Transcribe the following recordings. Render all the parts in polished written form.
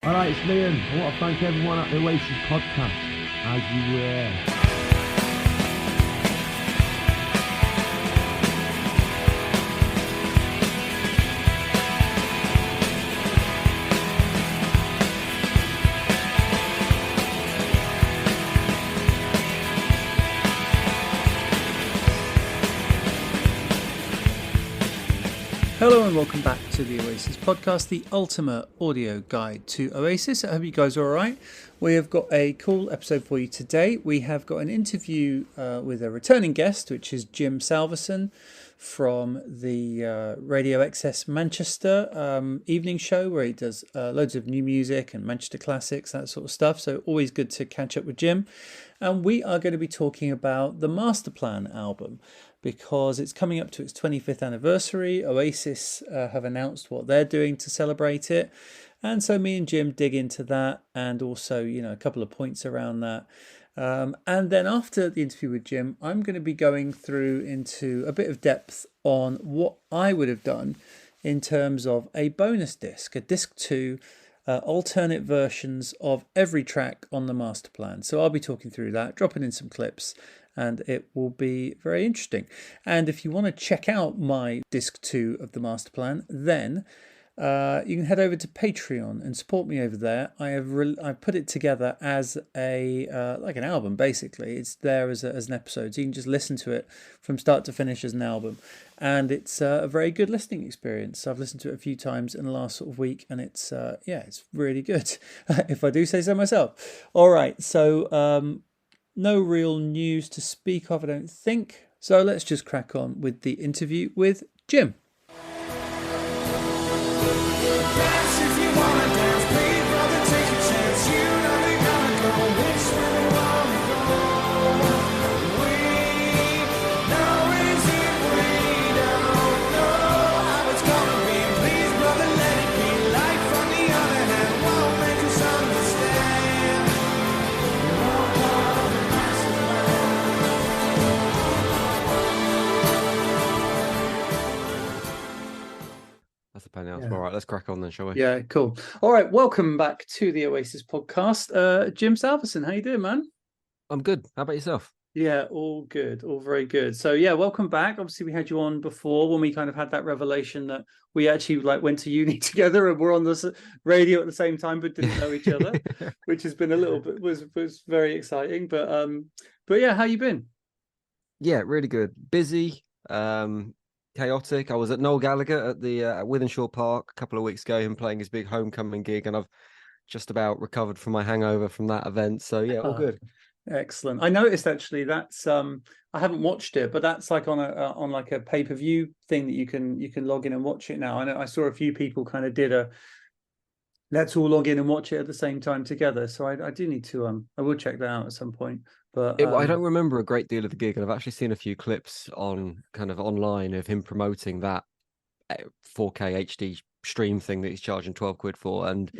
All right, it's Liam. I want to thank everyone at the Oasis Podcast, as you were. Hello and welcome back to the Oasis Podcast, the ultimate audio guide to Oasis. I hope you guys are all right. We have got a cool episode for you today. We have got an interview with a returning guest, which is Jim Salveson from the Radio XS Manchester evening show, where he does loads of new music and Manchester classics, that sort of stuff. So always good to catch up with Jim. And we are going to be talking about the Masterplan album, because it's coming up to its 25th anniversary. Oasis have announced what they're doing to celebrate it. And so me and Jim dig into that, and also, a couple of points around that. And then after the interview with Jim, I'm going to be going through into a bit of depth on what I would have done in terms of a bonus disc, a disc 2, alternate versions of every track on the Masterplan. So I'll be talking through that, dropping in some clips, and it will be very interesting. And if you want to check out my disc 2 of the Masterplan, then you can head over to Patreon and support me over there. I've put it together as a like an album, basically. It's there as an episode, so you can just listen to it from start to finish as an album. And it's a very good listening experience. I've listened to it a few times in the last sort of week, and it's it's really good, if I do say so myself. All right, so no real news to speak of, I don't think. So let's just crack on with the interview with Jim. All right, let's crack on then, shall we? Yeah, cool. All right, welcome back to the Oasis Podcast. Jim Salveson, how you doing, man? I'm good. How about yourself? Yeah, all good, all very good. So yeah, welcome back. Obviously, we had you on before when we kind of had that revelation that we actually went to uni together and we're on the radio at the same time, but didn't know each other, which has been a little bit was very exciting. But yeah, how you been? Yeah, really good. Busy. Chaotic. I was at Noel Gallagher at the at Wythenshawe Park a couple of weeks ago, him playing his big homecoming gig, and I've just about recovered from my hangover from that event. So yeah, all good. Excellent. I noticed actually that's I haven't watched it, but that's like on a pay-per-view thing that you can log in and watch it now. I know I saw a few people kind of did a let's all log in and watch it at the same time together. So I do need to I will check that out at some point. But I don't remember a great deal of the gig, and I've actually seen a few clips on kind of online of him promoting that 4K HD stream thing that he's charging 12 quid for. And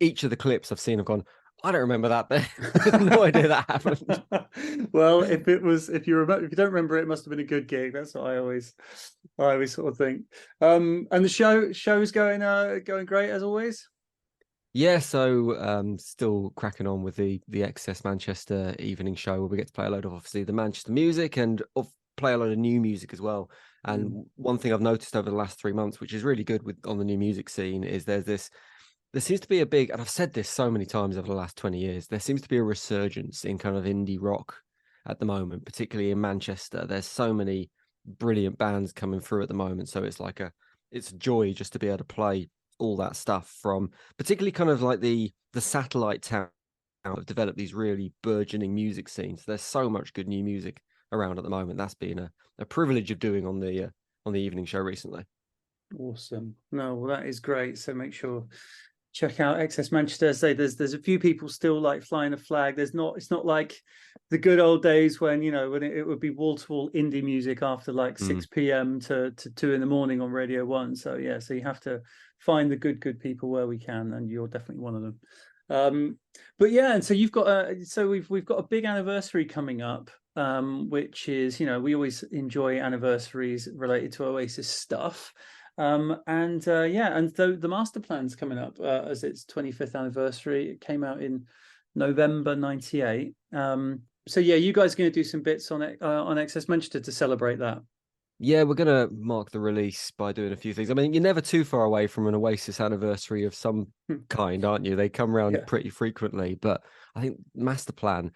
each of the clips I've seen, I've gone, I don't remember that bit. I have no idea that happened. Well, if you don't remember it, must have been a good gig. That's what I always sort of think. And the show's going great as always. Yeah, so still cracking on with the XS Manchester evening show, where we get to play a load of obviously the Manchester music and play a lot of new music as well. And one thing I've noticed over the last 3 months, which is really good on the new music scene, is there seems to be a big, and I've said this so many times over the last 20 years, there seems to be a resurgence in kind of indie rock at the moment, particularly in Manchester. There's so many brilliant bands coming through at the moment, so it's a joy just to be able to play all that stuff from particularly kind of like the satellite town have developed these really burgeoning music scenes. There's so much good new music around at the moment. That's been a privilege of doing on the evening show recently. Awesome. No, well, that is great. So make sure check out XS Manchester. Say there's a few people still like flying a flag. It's not like the good old days when when it would be wall-to-wall indie music after like 6 p.m. to 2 a.m. on Radio 1. So yeah, so you have to find the good people where we can, and you're definitely one of them. But yeah, and so you've got we've got a big anniversary coming up, which is we always enjoy anniversaries related to Oasis stuff. And the Masterplan's coming up as its 25th anniversary. It came out in November '98. So yeah, you guys are going to do some bits on it on Excess Manchester to celebrate that. Yeah, we're going to mark the release by doing a few things. I mean, you're never too far away from an Oasis anniversary of some kind, aren't you? They come around pretty frequently, but I think Masterplan,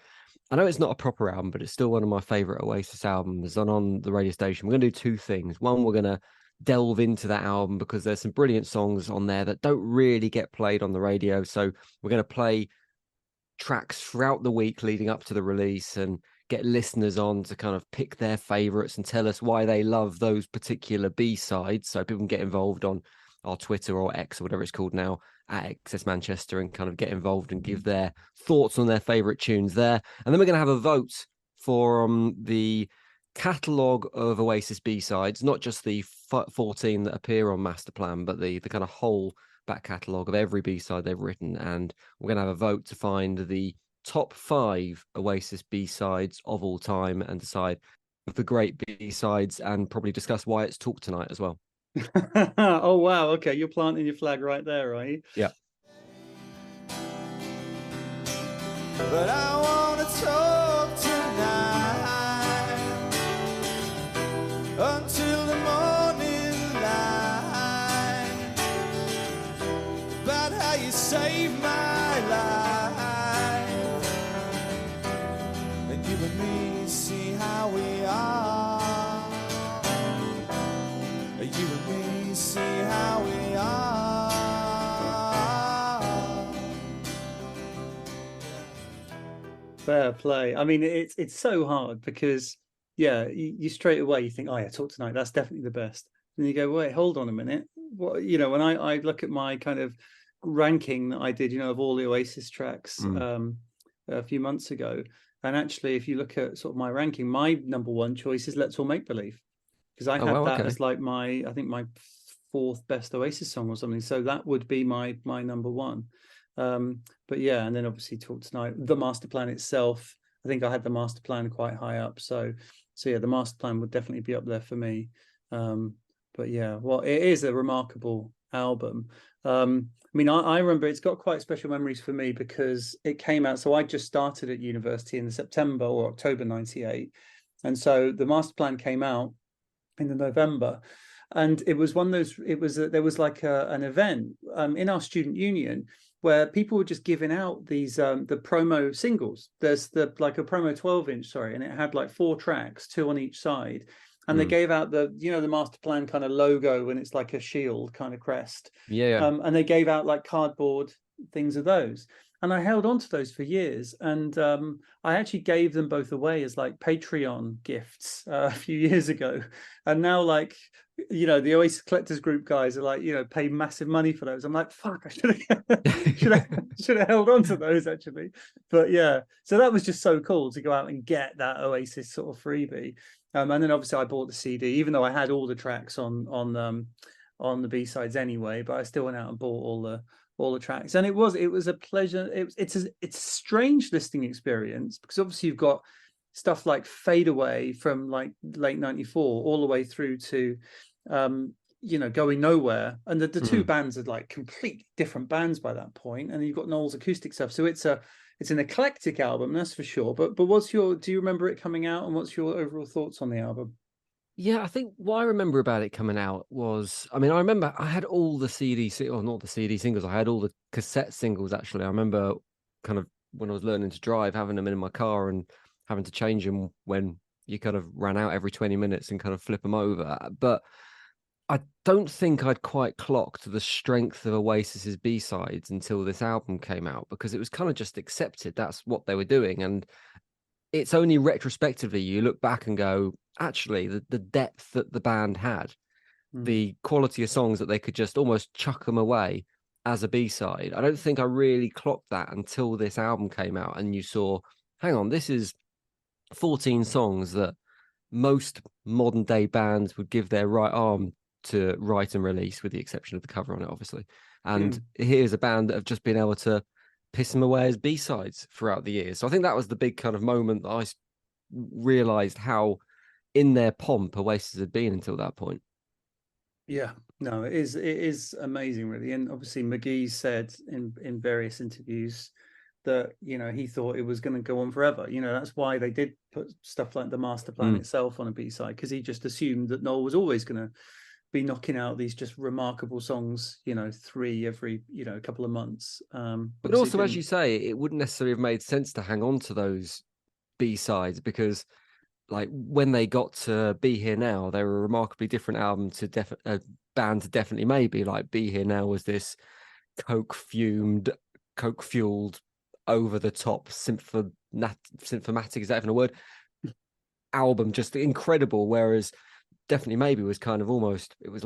I know it's not a proper album, but it's still one of my favorite Oasis albums on the radio station. We're going to do two things. One, we're going to delve into that album because there's some brilliant songs on there that don't really get played on the radio. So we're going to play tracks throughout the week leading up to the release and get listeners on to kind of pick their favorites and tell us why they love those particular B-sides. So people can get involved on our Twitter or X or whatever it's called now at Access Manchester and kind of get involved and give their thoughts on their favorite tunes there. And then we're going to have a vote for the catalogue of Oasis B-sides, not just the 14 that appear on Masterplan, but the kind of whole back catalogue of every B-side they've written. And we're going to have a vote to find the top 5 Oasis B-sides of all time and decide the great B-sides and probably discuss why it's talked tonight as well. Oh, wow. Okay. You're planting your flag right there, are you? Yeah. But I want to talk tonight until the morning light about how you saved my life. And you and me see how we are. You and me see how we are. Fair play. I mean, it's so hard because, yeah, you straight away you think, oh yeah, Talk Tonight, that's definitely the best. And you go, wait, hold on a minute. What, you know, when I look at my kind of ranking that I did, you know, of all the Oasis tracks a few months ago, and actually, if you look at sort of my ranking, my number one choice is Let's All Make Believe, because I had that as like my 4th best Oasis song or something. So that would be my number one. But yeah, and then obviously Talk Tonight, the Masterplan itself. I think I had the Masterplan quite high up. So yeah, the Masterplan would definitely be up there for me. But yeah, well, it is a remarkable album. I mean, I remember it's got quite special memories for me because it came out. So I just started at university in September or October '98, and so the Masterplan came out in the November. And it was one of those, there was like an event in our student union where people were just giving out these, the promo singles. There's like a promo 12-inch, and it had like 4 tracks, 2 on each side. And they gave out the Masterplan kind of logo, and it's like a shield kind of crest. Yeah. And they gave out like cardboard things of those. And I held on to those for years. And I actually gave them both away as like Patreon gifts a few years ago. And now, like, you know, the Oasis Collectors Group guys are like, you know, pay massive money for those. I'm like, fuck, I should have held on to those actually. But yeah, so that was just so cool to go out and get that Oasis sort of freebie. And then obviously I bought the CD, even though I had all the tracks on the B-sides anyway. But I still went out and bought all the tracks, and it was a pleasure. It's a strange listening experience because obviously you've got stuff like Fade Away from like late '94 all the way through to Going Nowhere, and the two bands are like completely different bands by that point, and you've got Noel's acoustic stuff. So it's an eclectic album, that's for sure. But do you remember it coming out, and what's your overall thoughts on the album? Yeah, I think what I remember about it coming out was, I mean, I remember I had all the not the CD singles, I had all the cassette singles, actually. I remember kind of when I was learning to drive, having them in my car and having to change them when you kind of ran out every 20 minutes and kind of flip them over. But I don't think I'd quite clocked the strength of Oasis's B-sides until this album came out, because it was kind of just accepted that's what they were doing. And it's only retrospectively you look back and go, actually, the depth that the band had, the quality of songs that they could just almost chuck them away as a B-side. I don't think I really clocked that until this album came out and you saw, hang on, this is 14 songs that most modern day bands would give their right arm to write and release, with the exception of the cover on it, obviously. And here's a band that have just been able to piss them away as B-sides throughout the years. So I think that was the big kind of moment that I realised how in their pomp Oasis had been until that point. Yeah, No, it is amazing, really. And obviously McGee said in various interviews that, you know, he thought it was going to go on forever. You know, that's why they did put stuff like the master plan itself on a B-side, because he just assumed that Noel was always going to be knocking out these just remarkable songs, you know, 3 every, you know, couple of months. But also, as you say, it wouldn't necessarily have made sense to hang on to those B-sides, because like when they got to Be Here Now, they were a remarkably different album to band to Definitely Maybe. Like Be Here Now was this coke fueled, over the top symphomatic, is that even a word? Album, just incredible. Whereas Definitely Maybe was kind of almost, it was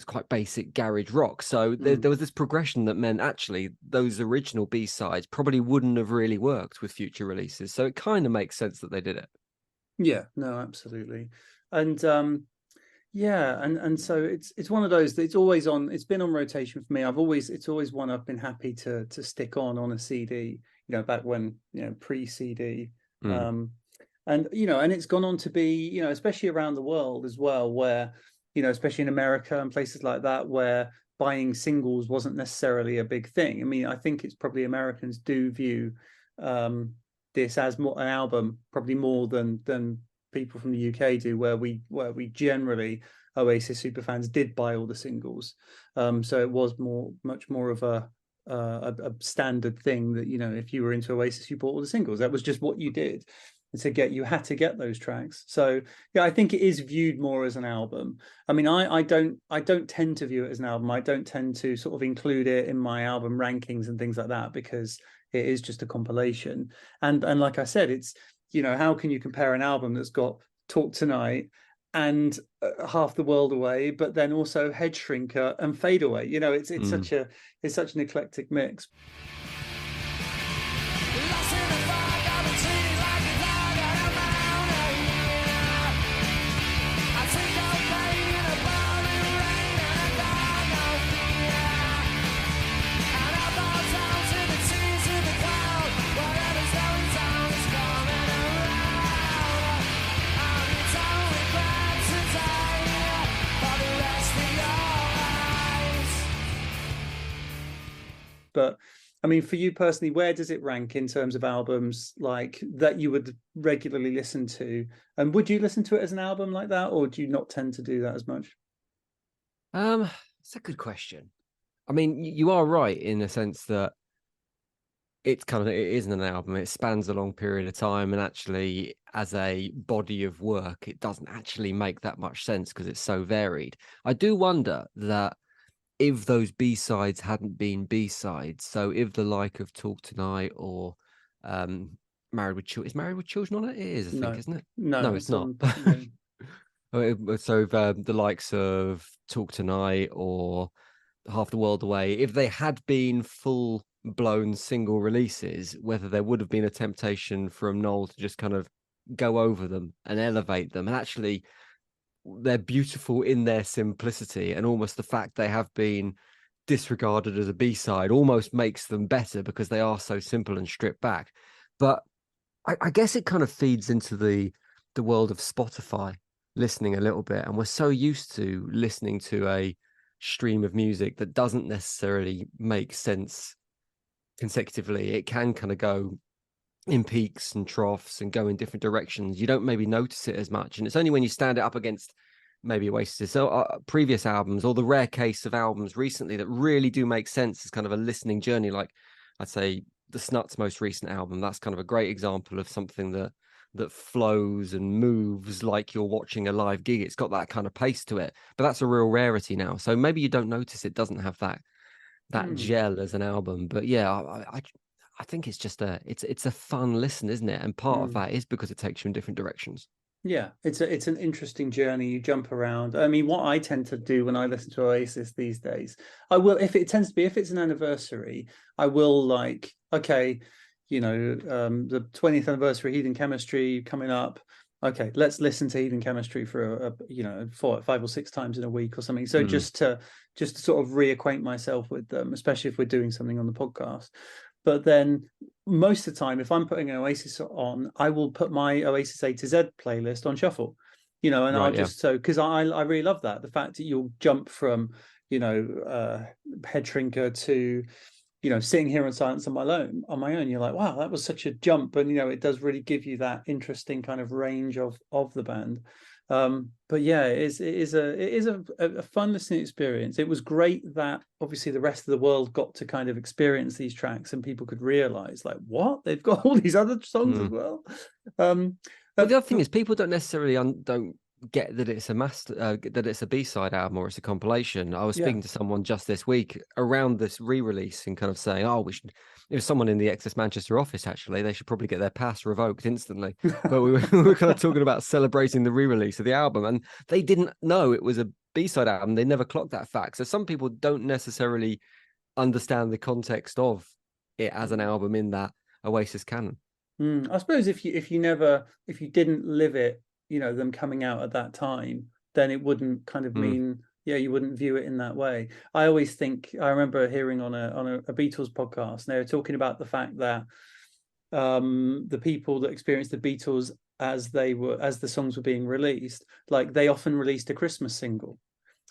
quite basic garage rock. So there was this progression that meant actually those original B-sides probably wouldn't have really worked with future releases. So it kind of makes sense that they did it. Yeah, no, absolutely. And yeah, and so it's one of those that it's always on. It's been on rotation for me. It's always one I've been happy to stick on a CD. You know, back when, you know, pre-CD, and you know, and it's gone on to be, you know, especially around the world as well, where, you know, especially in America and places like that, where buying singles wasn't necessarily a big thing. I mean, I think it's probably Americans do view this as more an album, probably more than people from the UK do, where we generally, Oasis superfans, did buy all the singles. So it was much more of a standard thing that, you know, if you were into Oasis, you bought all the singles. That was just what you did. And you had to get those tracks. So yeah, I think it is viewed more as an album. I mean, I don't tend to view it as an album. I don't tend to sort of include it in my album rankings and things like that, because it is just a compilation. And like I said, it's, you know, how can you compare an album that's got Talk Tonight and Half the World Away, but then also Head Shrinker and Fade Away? You know, it's such an eclectic mix. But I mean, for you personally, where does it rank in terms of albums like that you would regularly listen to? And would you listen to it as an album like that, or do you not tend to do that as much? It's a good question. I mean, you are right in the sense that it isn't an album. It spans a long period of time, and actually, as a body of work, it doesn't actually make that much sense because it's so varied. I do wonder that if those B-sides hadn't been B-sides, so if the like of Talk Tonight or Married with Children, is Married with Children on it? It is, I think, isn't it? No, it's not. So the likes of Talk Tonight or Half the World Away, if they had been full-blown single releases, whether there would have been a temptation from Noel to just kind of go over them and elevate them, and actually they're beautiful in their simplicity, and almost the fact they have been disregarded as a B-side almost makes them better because they are so simple and stripped back. But I guess it kind of feeds into the world of Spotify listening a little bit, and we're so used to listening to a stream of music that doesn't necessarily make sense consecutively. It can kind of go in peaks and troughs and go in different directions. You don't maybe notice it as much, and it's only when you stand it up against maybe Oasis or previous albums, or the rare case of albums recently that really do make sense as kind of a listening journey. Like I'd say the Snuts' most recent album, that's kind of a great example of something that flows and moves like you're watching a live gig. It's got that kind of pace to it, but that's a real rarity now. So maybe you don't notice it doesn't have that gel as an album. But yeah, I think it's just it's a fun listen, isn't it? And part of that is because it takes you in different directions. Yeah, it's an interesting journey. You jump around. I mean, what I tend to do when I listen to Oasis these days, I will, if it's an anniversary, I will like, okay, you know, the 20th anniversary of Heathen Chemistry coming up. Okay, let's listen to Heathen Chemistry for you know, 4, 5 or 6 times in a week or something. So just to sort of reacquaint myself with them, especially if we're doing something on the podcast. But then most of the time, if I'm putting an Oasis on, I will put my Oasis A to Z playlist on shuffle, you know, and I'll just, so because I really love that, the fact that you'll jump from, Head Shrinker to, sitting here in silence on my own, you're like, wow, that was such a jump. And, it does really give you that interesting kind of range of the band. But yeah, it is a fun listening experience. It was great that obviously the rest of the world got to kind of experience these tracks and people could realize, like, what, they've got all these other songs as well. But the other thing is, people don't necessarily don't get that it's that it's a B-side album or it's a compilation. I was speaking to someone just this week around this re-release and kind of saying, oh, it was someone in the Excess Manchester office, actually. They should probably get their pass revoked instantly. But we were kind of talking about celebrating the re-release of the album, and they didn't know it was a B-side album. They never clocked that fact. So some people don't necessarily understand the context of it as an album in that Oasis canon. I suppose if you didn't live it, them coming out at that time, then it wouldn't kind of mean, you wouldn't view it in that way. I always think, I remember hearing on a Beatles podcast, and they were talking about the fact that the people that experienced the Beatles as the songs were being released, like, they often released a Christmas single.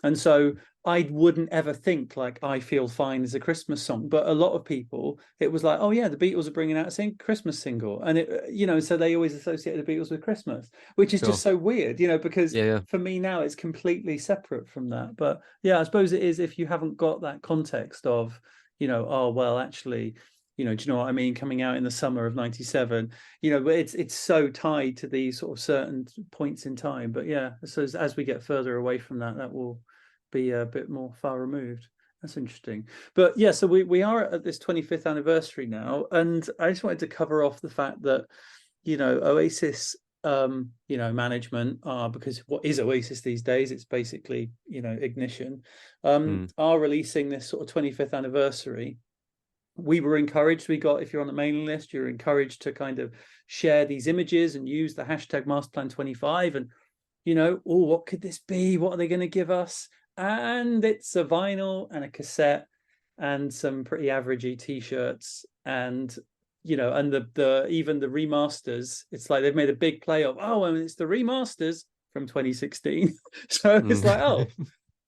And so I wouldn't ever think like I Feel Fine is a Christmas song, but a lot of people, it was like, oh yeah, the Beatles are bringing out a Christmas single, and it, so they always associate the Beatles with Christmas, which is just so weird, because for me now it's completely separate from that. But yeah, I suppose it is if you haven't got that context of, oh well, actually, do you know what I mean? Coming out in the summer of '97, but it's so tied to these sort of certain points in time. But yeah, so as we get further away from that, that will be a bit more far removed. That's interesting. But yeah, so we are at this 25th anniversary now, and I just wanted to cover off the fact that, Oasis, management because what is Oasis these days? It's basically, Ignition, are releasing this sort of 25th anniversary. We were encouraged, if you're on the mailing list, you're encouraged to kind of share these images and use the hashtag Masterplan25, and, what could this be? What are they going to give us? And it's a vinyl and a cassette and some pretty averagey t-shirts, and and the even the remasters. It's like they've made a big play of, and it's the remasters from 2016. So it's like, oh,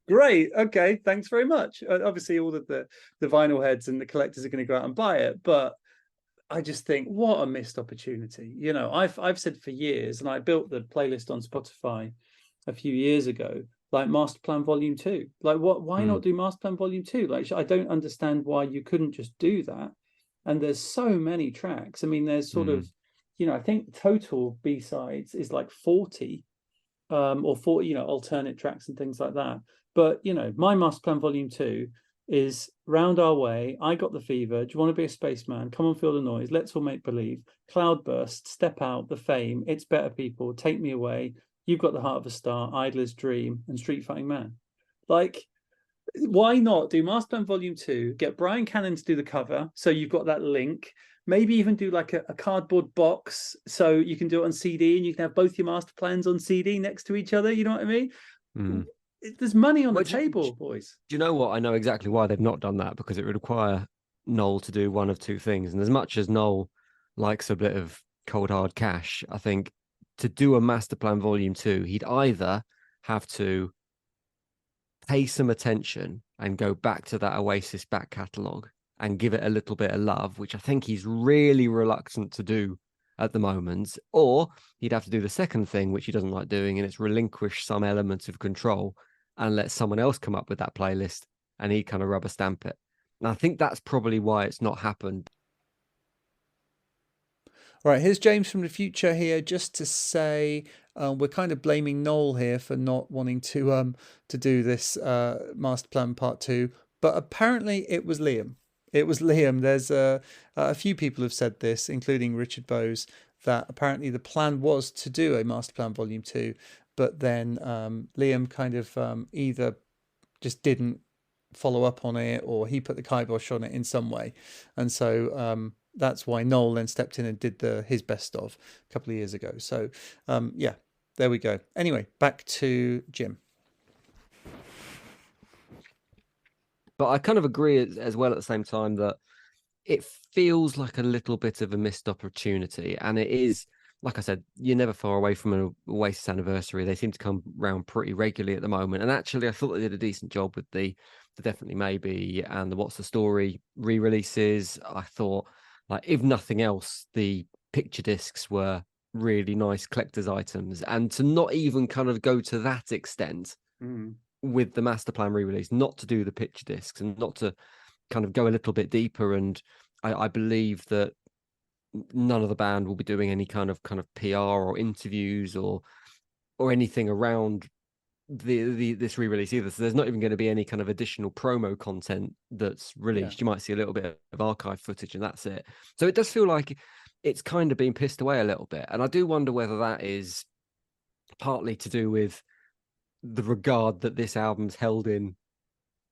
great, okay, thanks very much. Obviously all of the vinyl heads and the collectors are going to go out and buy it, but I just think, what a missed opportunity. I've said for years, and I built the playlist on Spotify a few years ago, like Masterplan Volume 2. Like, why not do Masterplan Volume 2? Like, I don't understand why you couldn't just do that. And there's so many tracks. I mean, there's sort of, I think total B-sides is like 40 or 40, alternate tracks and things like that. But, my Masterplan Volume 2 is Round Our Way, I Got the Fever, Do You Want to Be a Spaceman, Come On Feel the Noise, Let's All Make Believe, Cloudburst, Step Out, The Fame, It's Better People, Take Me Away, You've Got the Heart of a Star, Idler's Dream, and Street Fighting Man. Like, why not do Masterplan Volume 2, get Brian Cannon to do the cover, so you've got that link, maybe even do like a cardboard box, so you can do it on CD, and you can have both your master plans on CD next to each other, you know what I mean? There's money on the table, boys. Do you know what? I know exactly why they've not done that, because it would require Noel to do one of two things. And as much as Noel likes a bit of cold hard cash, I think to do a Masterplan Volume 2, he'd either have to pay some attention and go back to that Oasis back catalogue and give it a little bit of love, which I think he's really reluctant to do at the moment, or he'd have to do the second thing, which he doesn't like doing, and it's relinquish some elements of control and let someone else come up with that playlist, and he'd kind of rubber stamp it. And I think that's probably why it's not happened. All right, here's James from the future here, just to say we're kind of blaming Noel here for not wanting to do this Masterplan Part 2, but apparently it was Liam. It was Liam. There's a few people have said this, including Richard Bowes, that apparently the plan was to do a Masterplan Volume 2, but then Liam kind of either just didn't follow up on it, or he put the kibosh on it in some way. And so that's why Noel then stepped in and did his best of a couple of years ago. So yeah, there we go. Anyway, back to Jim. But I kind of agree as well at the same time that it feels like a little bit of a missed opportunity. And it is, like I said, you're never far away from an Oasis anniversary. They seem to come around pretty regularly at the moment. And actually, I thought they did a decent job with the the Definitely Maybe and the What's the Story re-releases. I thought, like, if nothing else, the picture discs were really nice collector's items, and to not even kind of go to that extent with the Masterplan re-release, not to do the picture discs and not to kind of go a little bit deeper. And I believe that none of the band will be doing any kind of PR or interviews or anything around this re-release either. So there's not even going to be any kind of additional promo content that's released. You might see a little bit of archive footage and that's it. So it does feel like it's kind of been pissed away a little bit. And I do wonder whether that is partly to do with the regard that this album's held in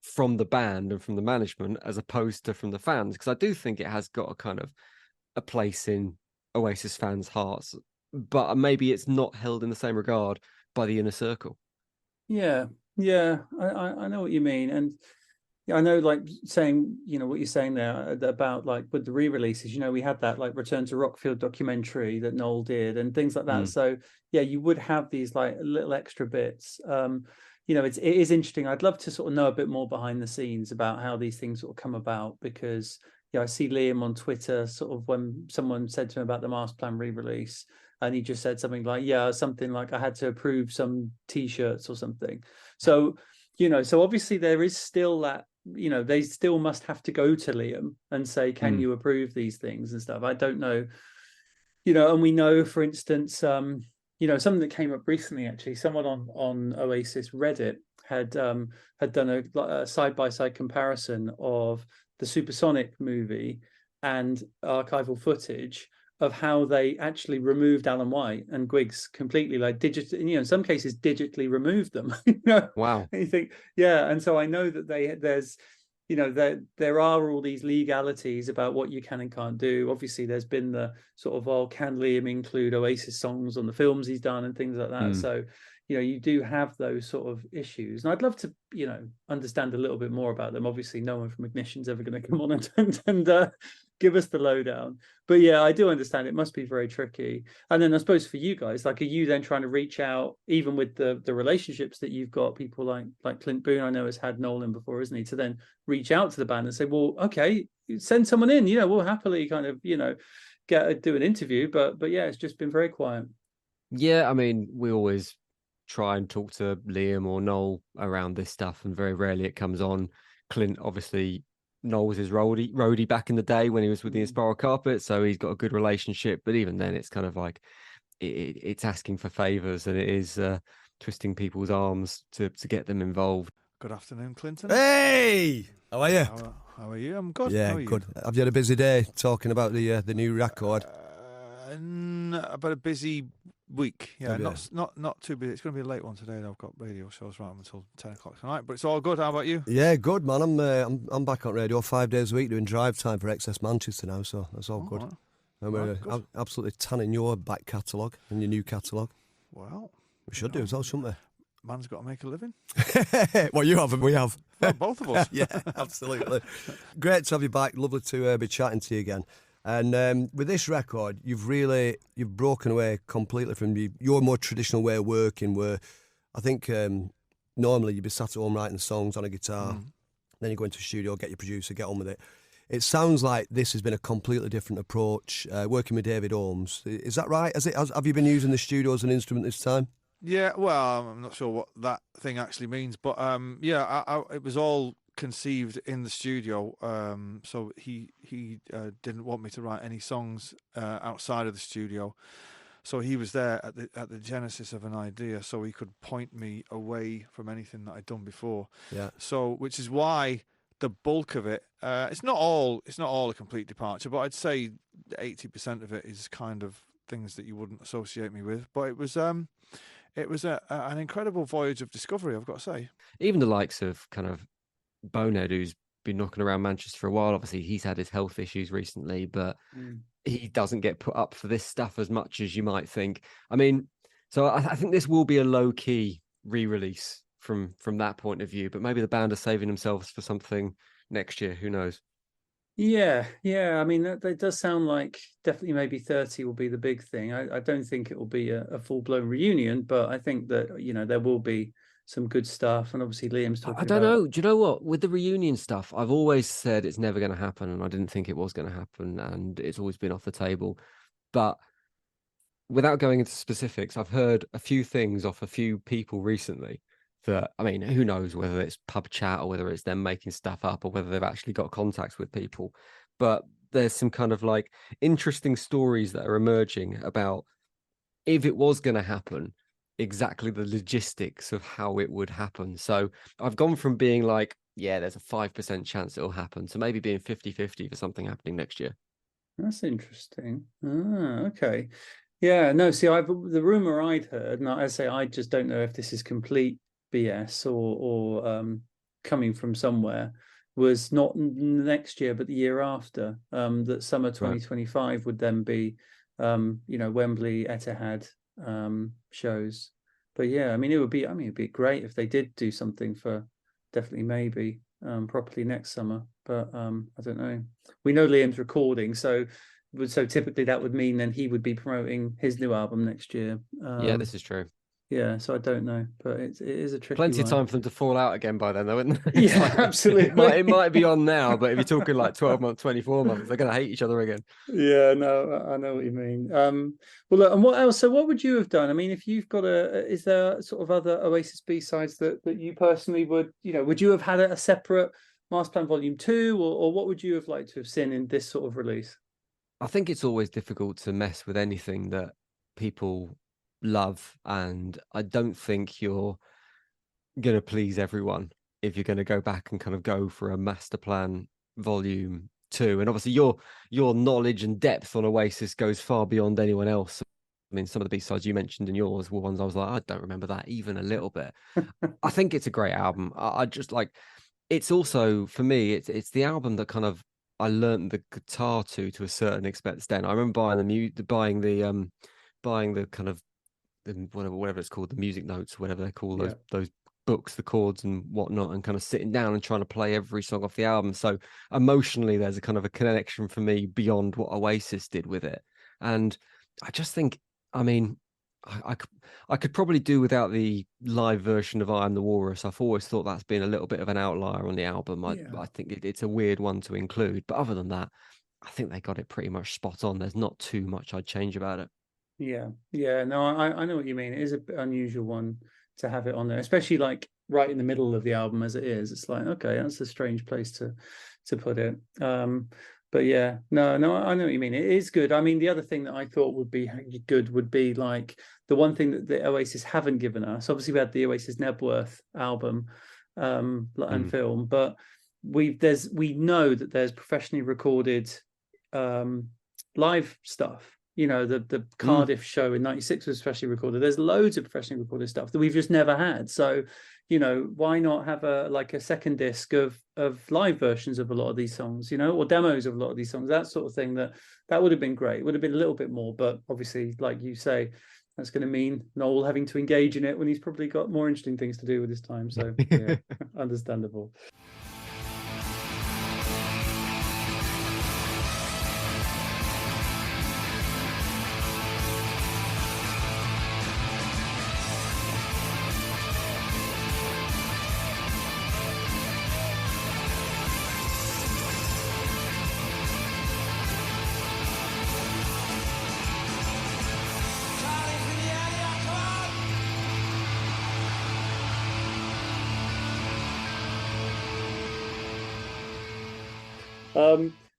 from the band and from the management, as opposed to from the fans. Because I do think it has got a kind of a place in Oasis fans' hearts, but maybe it's not held in the same regard by the inner circle. Yeah, I know what you mean. And I know, like, saying, what you're saying there about, like, with the re-releases, we had that, like, Return to Rockfield documentary that Noel did and things like that. So yeah, you would have these, like, little extra bits. It is interesting. I'd love to sort of know a bit more behind the scenes about how these things sort of come about, because I see Liam on Twitter, sort of, when someone said to him about the Masterplan re-release, and he just said something like, something like, I had to approve some T-shirts or something. So, so obviously there is still that, they still must have to go to Liam and say, can you approve these things and stuff? I don't know, and we know, for instance, something that came up recently, actually, someone on Oasis Reddit had done a side-by-side comparison of the Supersonic movie and archival footage of how they actually removed Alan White and Griggs completely, like, digitally, in some cases digitally removed them. Wow. And you think, and so I know that there are all these legalities about what you can and can't do. Obviously, there's been the sort of, can Liam include Oasis songs on the films he's done and things like that. So, you do have those sort of issues. And I'd love to, understand a little bit more about them. Obviously, no one from Ignition's ever going to come on and give us the lowdown. But yeah, I do understand it must be very tricky. And then I suppose for you guys, like, are you then trying to reach out, even with the relationships that you've got, people like Clint Boone, I know, has had Nolan before, isn't he, to then reach out to the band and say, well, okay, send someone in, we'll happily kind of, do an interview. But yeah, it's just been very quiet. Yeah, I mean, we always try and talk to Liam or Noel around this stuff, and very rarely it comes on. Clint, obviously, Noel was his roadie back in the day when he was with the Inspiral Carpet, so he's got a good relationship. But even then, it's kind of like it's asking for favors, and it is twisting people's arms to get them involved. Good afternoon, Clinton. Hey, how are you? How are you? I'm good. Yeah, good. Have you had a busy day talking about the new record? About a busy week. Yeah, not too busy. It's going to be a late one today. I've got radio shows right until 10 o'clock tonight, but it's all good. How about you? Yeah, good, man. I'm back on radio 5 days a week doing drive time for XS Manchester now, so that's all good. Right. And we're absolutely tanning your back catalogue and your new catalogue. Well, we should do as well, shouldn't we? Man's got to make a living. Well, you have and we have. Well, both of us. Yeah, absolutely. Great to have you back. Lovely to be chatting to you again. And with this record, you've broken away completely from your more traditional way of working, where I think normally you'd be sat at home writing songs on a guitar, then you go into the studio, get your producer, get on with it. It sounds like this has been a completely different approach, working with David Holmes. Is that right? Have you been using the studio as an instrument this time? Yeah, well, I'm not sure what that thing actually means, but it was all conceived in the studio. So he didn't want me to write any songs outside of the studio. So he was there at the genesis of an idea, so he could point me away from anything that I'd done before. Yeah. So, which is why the bulk of it, it's not all a complete departure, but I'd say 80% of it is kind of things that you wouldn't associate me with. But it was an incredible voyage of discovery, I've got to say. Even the likes of kind of Bonehead, who's been knocking around Manchester for a while. Obviously, he's had his health issues recently, but he doesn't get put up for this stuff as much as you might think. I mean, so I think this will be a low-key re-release from that point of view, but maybe the band are saving themselves for something next year. Who knows? Yeah. I mean, that does sound like definitely maybe 30 will be the big thing. I don't think it will be a full-blown reunion, but I think that, there will be some good stuff. And obviously Liam's talking I don't about... know. Do you know what? With the reunion stuff, I've always said it's never going to happen, and I didn't think it was going to happen, and it's always been off the table. But without going into specifics, I've heard a few things off a few people recently that, I mean, who knows whether it's pub chat or whether it's them making stuff up or whether they've actually got contacts with people. But there's some kind of like interesting stories that are emerging about if it was going to happen, exactly the logistics of how it would happen. So I've gone from being like, yeah, there's a 5% chance it'll happen, to maybe being 50-50 for something happening next year. That's interesting. Okay. Yeah, no, see, the rumor I'd heard, and I say I just don't know if this is complete BS or coming from somewhere, was not next year but the year after, that summer 2025 would then be Wembley, Etihad shows. But yeah, I mean it'd be great if they did do something for definitely maybe properly next summer, but I don't know. We know Liam's recording, so typically that would mean then he would be promoting his new album next year. Yeah, this is true. Yeah, so I don't know, but it is a tricky Plenty one. of time for them to fall out again by then, though, isn't there? Yeah, like, absolutely. It might be on now, but if you're talking like 12 months, 24 months, they're going to hate each other again. Yeah, no, I know what you mean. Well, look, and what else? So, what would you have done? I mean, if you've got is there sort of other Oasis B-sides that you personally would you have had a separate Masterplan Volume 2, or what would you have liked to have seen in this sort of release? I think it's always difficult to mess with anything that people love, and I don't think you're going to please everyone if you're going to go back and kind of go for a Masterplan Volume 2. And obviously your knowledge and depth on Oasis goes far beyond anyone else. I mean, some of the B-sides you mentioned in yours were ones I was like, I don't remember that even a little bit. I think it's a great album. I just like, it's also, for me, it's the album that kind of I learned the guitar to a certain extent. I remember buying the kind of whatever it's called, the music notes, whatever they call those books, the chords and whatnot, and kind of sitting down and trying to play every song off the album. So emotionally, there's a kind of a connection for me beyond what Oasis did with it. And I just think, I mean, I could probably do without the live version of I Am the Walrus. I've always thought that's been a little bit of an outlier on the album. I think it's a weird one to include. But other than that, I think they got it pretty much spot on. There's not too much I'd change about it. Yeah, no, I know what you mean. It is a bit unusual one to have it on there, especially like right in the middle of the album as it is. It's like, okay, that's a strange place to put it. But yeah, no, I know what you mean. It is good. I mean, the other thing that I thought would be good would be like the one thing that the Oasis haven't given us. Obviously, we had the Oasis Nebworth album and film, but we know that there's professionally recorded live stuff. The Cardiff show in '96 was professionally recorded. There's loads of professionally recorded stuff that we've just never had. So, why not have a second disc of live versions of a lot of these songs, or demos of a lot of these songs, that sort of thing. That would have been great. It would have been a little bit more, but obviously, like you say, that's going to mean Noel having to engage in it when he's probably got more interesting things to do with his time. So, yeah, understandable.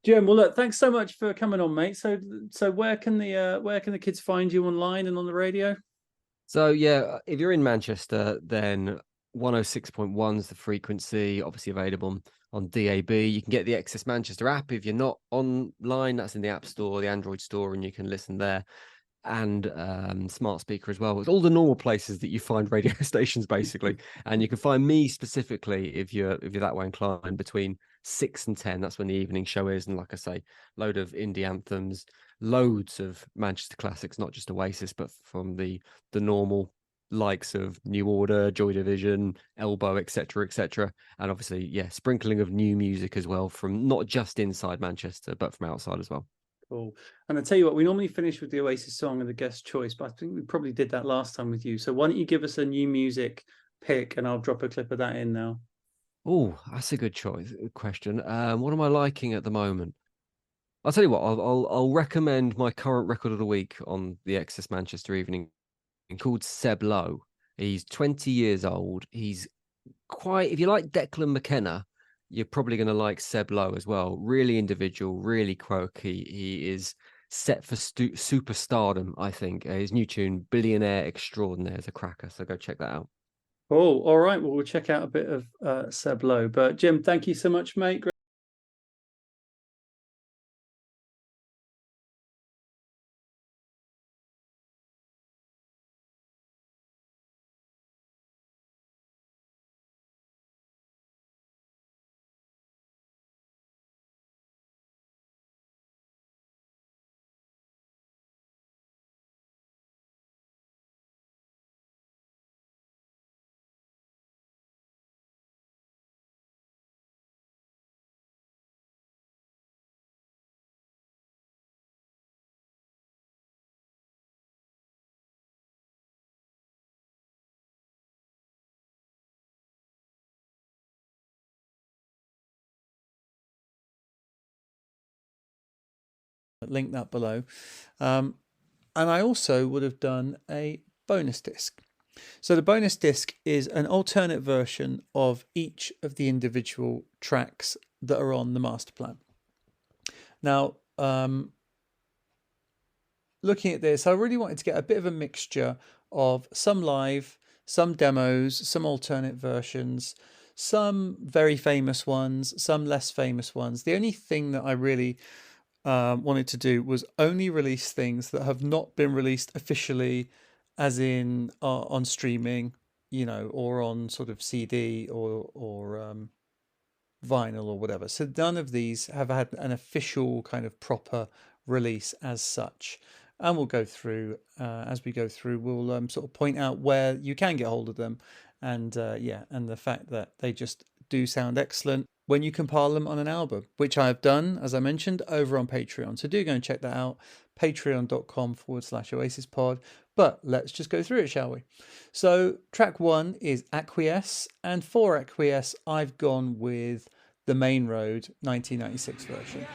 Jim, well, look, thanks so much for coming on, mate. So where can the kids find you online and on the radio? So yeah, if you're in Manchester, then 106.1 is the frequency, obviously available on DAB. You can get the Access Manchester app. If you're not online, that's in the App Store, the Android Store, and you can listen there. And smart speaker as well. It's all the normal places that you find radio stations, basically. And you can find me specifically if you're that way inclined between 6 and 10. That's when the evening show is. And like I say, load of indie anthems, loads of Manchester classics, not just Oasis, but from the normal likes of New Order, Joy Division, Elbow, etc., and obviously, yeah, sprinkling of new music as well from not just inside Manchester, but from outside as well. Cool. And I tell you what, we normally finish with the Oasis song and the guest choice, but I think we probably did that last time with you. So why don't you give us a new music pick, and I'll drop a clip of that in now. Oh, that's a good question. What am I liking at the moment? I'll tell you what. I'll recommend my current record of the week on the Excess Manchester Evening, called Seb Lowe. He's 20 years old. He's quite. If you like Declan McKenna, you're probably going to like Seb Lowe as well. Really individual, really quirky. He is set for superstardom, I think. His new tune, Billionaire Extraordinaire, is a cracker. So go check that out. Oh, all right. Well, we'll check out a bit of Seb Lowe. But Jim, thank you so much, mate. Link that below. And I also would have done a bonus disc. So the bonus disc is an alternate version of each of the individual tracks that are on the Masterplan. Now, looking at this, I really wanted to get a bit of a mixture of some live, some demos, some alternate versions, some very famous ones, some less famous ones. The only thing that I really wanted to do was only release things that have not been released officially, as in on streaming, or on sort of CD or vinyl or whatever. So none of these have had an official kind of proper release as such. And we'll go through, as we go through, we'll sort of point out where you can get hold of them. And and the fact that they just do sound excellent when you compile them on an album, which I have done, as I mentioned, over on Patreon. So do go and check that out, patreon.com/OasisPod. But let's just go through it, shall we? So track 1 is Acquiesce. And for Acquiesce, I've gone with the Main Road 1996 version.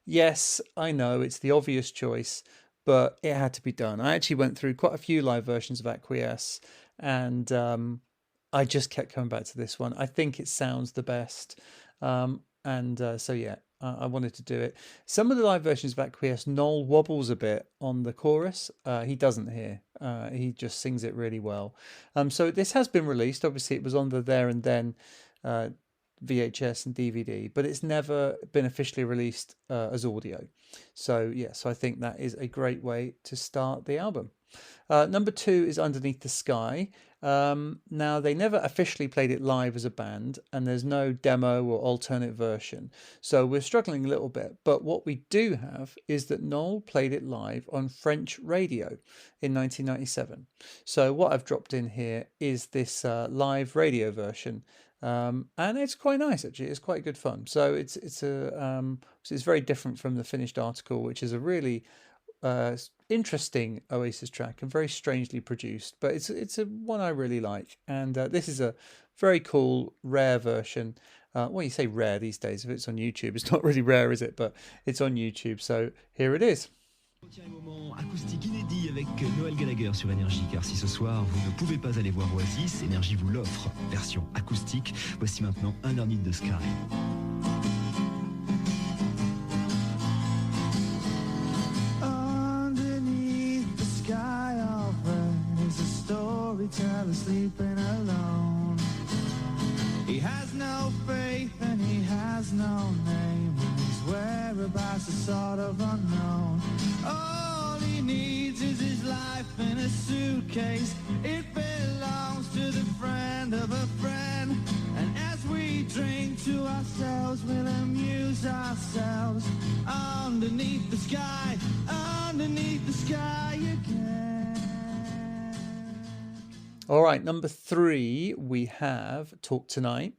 Yes, I know it's the obvious choice, but it had to be done. I actually went through quite a few live versions of Acquiesce, and I just kept coming back to this one. I think it sounds the best. I wanted to do it. Some of the live versions of Acquiesce, Noel wobbles a bit on the chorus. He doesn't here. He just sings it really well. So this has been released. Obviously, it was on the There and Then VHS and DVD, but it's never been officially released as audio. So I think that is a great way to start the album. Number 2 is Underneath the Sky. Now, they never officially played it live as a band, and there's no demo or alternate version, so we're struggling a little bit. But what we do have is that Noel played it live on French radio in 1997. So what I've dropped in here is this live radio version. And it's quite nice, actually. It's quite good fun. So it's very different from the finished article, which is a really interesting Oasis track and very strangely produced. But it's a one I really like, and this is a very cool, rare version. Well, you say rare these days. If it's on YouTube, it's not really rare, is it? But it's on YouTube, so here it is. On tient un moment acoustique inédit avec Noël Gallagher sur Énergie, car si ce soir vous ne pouvez pas aller voir Oasis, Énergie vous l'offre. Version acoustique, voici maintenant Underneath the Sky. Underneath the sky of red is a storyteller sleeping alone. He has no faith and he has no name. His whereabouts are sort of unknown. All he needs is his life in a suitcase. It belongs to the friend of a friend. And as we drink to ourselves, we'll amuse ourselves underneath the sky again. All right, number 3, we have Talk Tonight.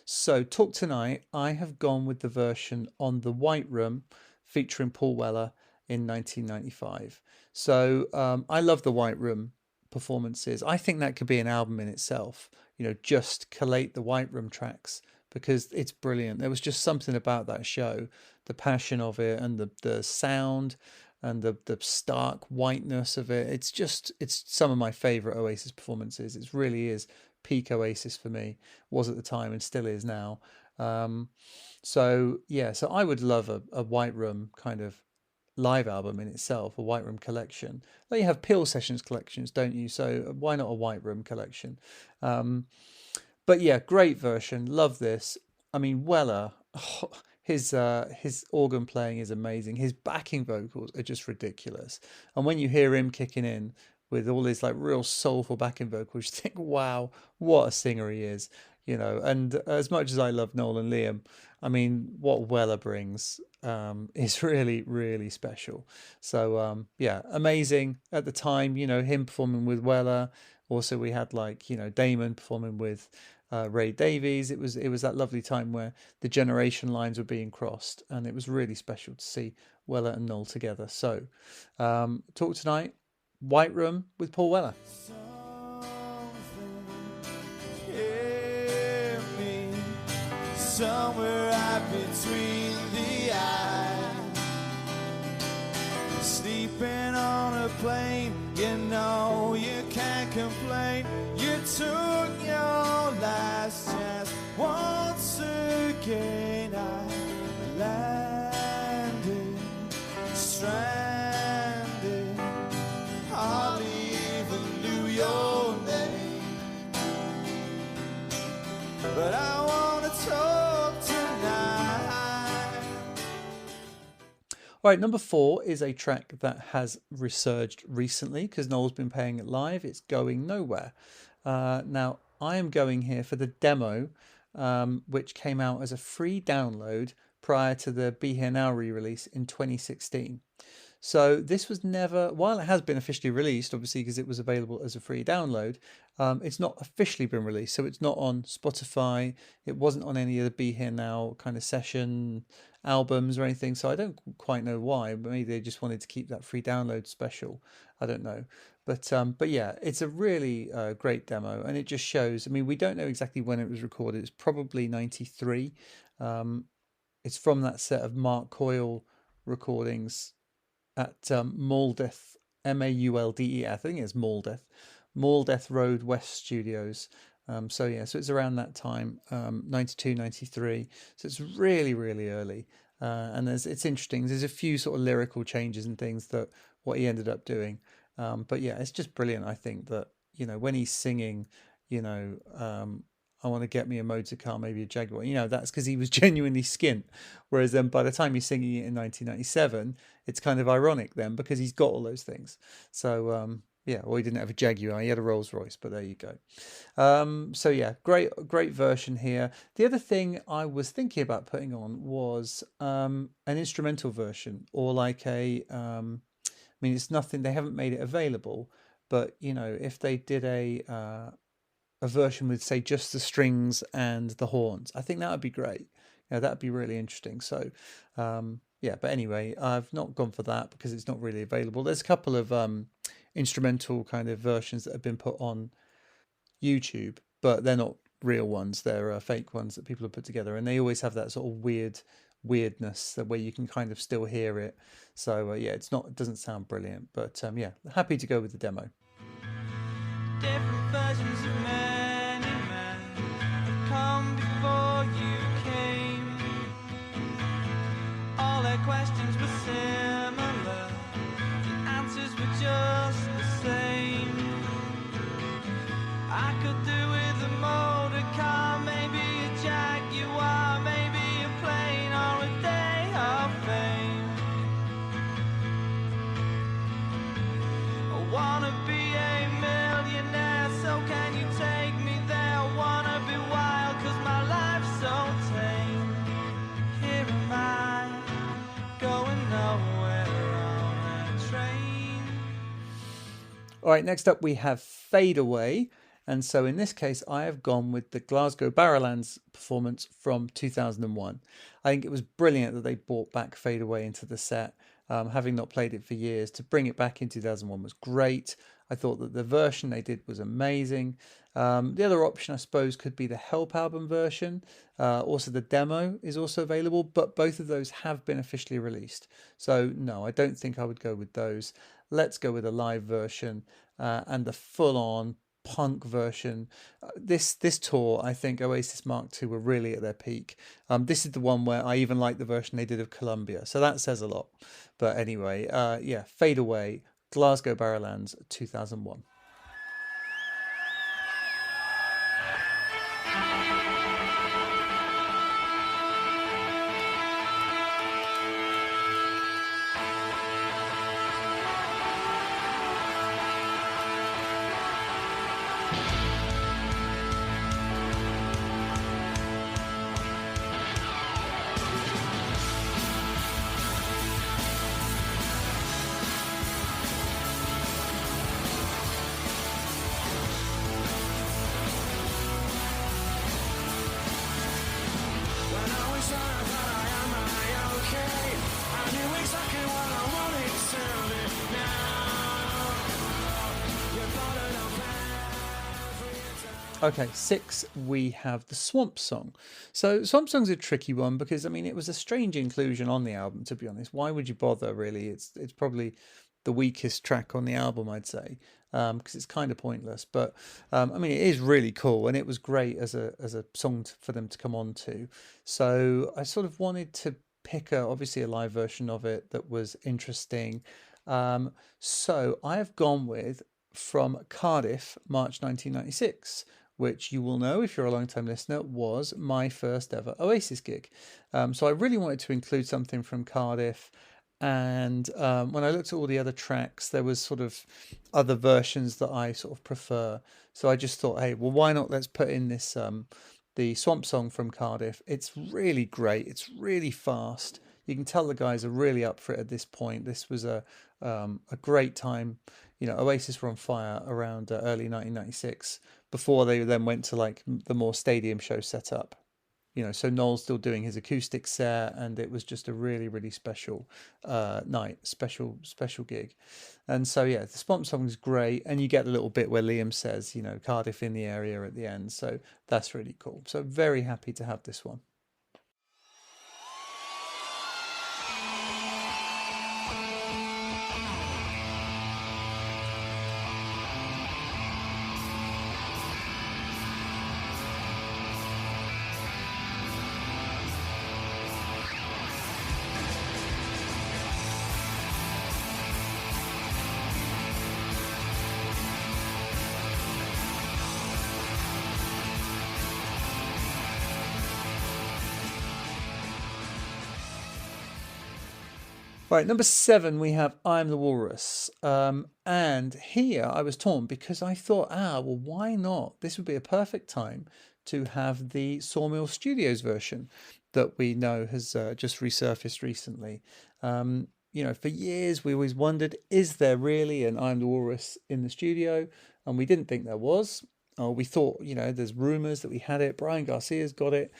So Talk Tonight, I have gone with the version on the White Room featuring Paul Weller in 1995. So I love the White Room performances. I think that could be an album in itself, you know, just collate the White Room tracks, because it's brilliant. There was just something about that show, the passion of it and the sound and the stark whiteness of it. It's some of my favorite Oasis performances. It really is peak Oasis for me. Was at the time and still is now. So I would love a White Room kind of live album in itself, a White Room collection. Like you have Peel Sessions collections, don't you? So why not a White Room collection? But yeah, great version. Love this. I mean, Weller, his organ playing is amazing. His backing vocals are just ridiculous. And when you hear him kicking in with all his like real soulful backing vocals, you think, wow, what a singer he is, you know. And as much as I love Noel and Liam, I mean, what Weller brings is really, really special. So amazing at the time, you know, him performing with Weller. Also, we had like, you know, Damon performing with Ray Davies. It was that lovely time where the generation lines were being crossed, and it was really special to see Weller and Noel together. So, Talk Tonight, White Room with Paul Weller. Somewhere right between the eyes, sleeping on a plane, you know you can't complain. You took your last chance once again. I landed, stranded, hardly even knew your name, but I wanna talk. All right, number 4 is a track that has resurged recently because Noel's been playing it live. It's Going Nowhere. Now, I am going here for the demo, which came out as a free download prior to the Be Here Now re-release in 2016. So this was never, while it has been officially released, obviously because it was available as a free download, it's not officially been released. So it's not on Spotify. It wasn't on any of the Be Here Now kind of session albums or anything. So I don't quite know why. Maybe they just wanted to keep that free download special. I don't know. But yeah, it's a really great demo, and it just shows. I mean, we don't know exactly when it was recorded. It's probably 93. It's from that set of Mark Coyle recordings at Mauldeth, Mauldeth, I think it's Mauldeth Road West Studios. So it's around that time, 92, 93. So it's really, really early. And it's interesting. There's a few sort of lyrical changes and things that what he ended up doing. But yeah, it's just brilliant. I think that, you know, when he's singing, you know, I want to get me a motor car, maybe a Jaguar. You know, that's because he was genuinely skint. Whereas then by the time he's singing it in 1997, it's kind of ironic then because he's got all those things. So, well, he didn't have a Jaguar. He had a Rolls Royce, but there you go. So yeah, great version here. The other thing I was thinking about putting on was an instrumental version, or like I mean, it's nothing, they haven't made it available, but you know, if they did a version with, say, just the strings and the horns, I think that would be great. You know, that would be really interesting. So, but anyway, I've not gone for that because it's not really available. There's a couple of instrumental kind of versions that have been put on YouTube, but they're not real ones. They're fake ones that people have put together, and they always have that sort of weirdness that where you can kind of still hear it. So it doesn't sound brilliant, but happy to go with the demo. Different versions of many men have come before you came. All their questions were similar, the answers were just the same. I could do with a motor car, maybe a Jaguar, maybe a plane or a day of fame. All right, next up we have Fade Away. And so in this case, I have gone with the Glasgow Barrowlands performance from 2001. I think it was brilliant that they brought back Fade Away into the set. Having not played it for years, to bring it back in 2001 was great. I thought that the version they did was amazing. The other option, I suppose, could be the Help album version. Also, the demo is also available, but both of those have been officially released. So, no, I don't think I would go with those. Let's go with a live version and the full-on punk version. This tour, I think Oasis Mark II were really at their peak. This is the one where I even like the version they did of Columbia, so that says a lot. But anyway, yeah, Fade Away, Glasgow Barrowlands 2001. Okay, 6, we have the Swamp Song. So Swamp Song's a tricky one because, I mean, it was a strange inclusion on the album, to be honest. Why would you bother, really? It's probably the weakest track on the album, I'd say, because it's kind of pointless. But, I mean, it is really cool, and it was great as a song for them to come on to. So I sort of wanted to pick, obviously, a live version of it that was interesting. So I have gone with From Cardiff, March 1996. Which you will know if you're a long-time listener, was my first ever Oasis gig. So I really wanted to include something from Cardiff. And when I looked at all the other tracks, there was sort of other versions that I sort of prefer. So I just thought, hey, well, why not let's put in this, the Swamp Song from Cardiff. It's really great. It's really fast. You can tell the guys are really up for it at this point. This was a great time. You know, Oasis were on fire around early 1996 before they then went to like the more stadium show setup. You know, so Noel's still doing his acoustic set, and it was just a really, really special night, special gig. And so, yeah, the Swamp Song is great. And you get the little bit where Liam says, you know, Cardiff in the area at the end. So that's really cool. So very happy to have this one. Right, number 7, we have I'm the Walrus. And here I was torn because I thought, well, why not? This would be a perfect time to have the Sawmill Studios version that we know has just resurfaced recently. You know, for years we always wondered, is there really an I'm the Walrus in the studio? And we didn't think there was. We thought, you know, there's rumours that we had it. Brian Garcia's got it.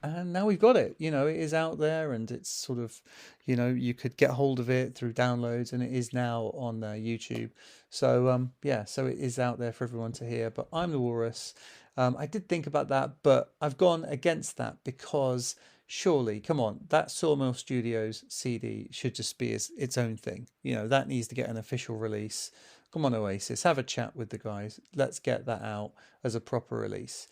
And now we've got it. You know, it is out there, and it's sort of, you know, you could get hold of it through downloads, and it is now on YouTube. So yeah, so it is out there for everyone to hear. But I'm the Walrus. I did think about that, but I've gone against that because surely, come on, that Sawmill Studios CD should just be its own thing. You know, that needs to get an official release. Come on, Oasis, have a chat with the guys. Let's get that out as a proper release.